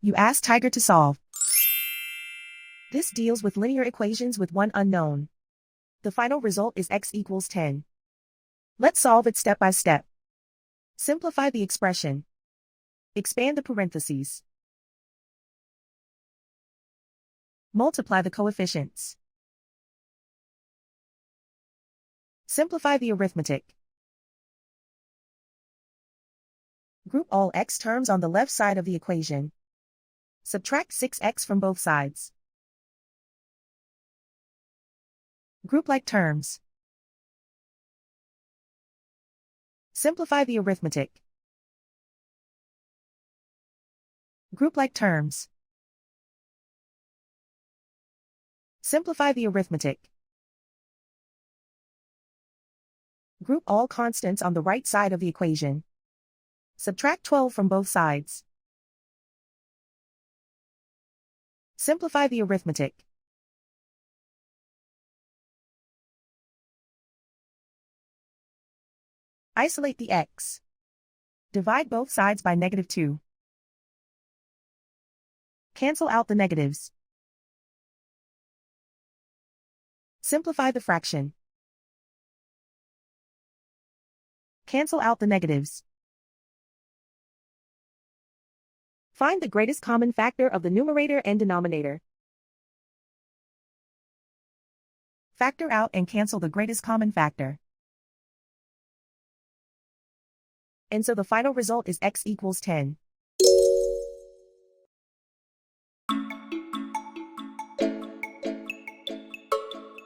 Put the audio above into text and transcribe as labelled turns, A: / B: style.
A: You ask Tiger to solve. This deals with linear equations with one unknown. The final result is x equals 10. Let's solve it step by step. Simplify the expression. Expand the parentheses. Multiply the coefficients. Simplify the arithmetic. Group all x terms on the left side of the equation. Subtract 6x from both sides. Group like terms. Simplify the arithmetic. Group like terms. Simplify the arithmetic. Group all constants on the right side of the equation. Subtract 12 from both sides. Simplify the arithmetic. Isolate the x. Divide both sides by -2. Cancel out the negatives. Simplify the fraction. Cancel out the negatives. Find the greatest common factor of the numerator and denominator. Factor out and cancel the greatest common factor. And so the final result is x equals 10.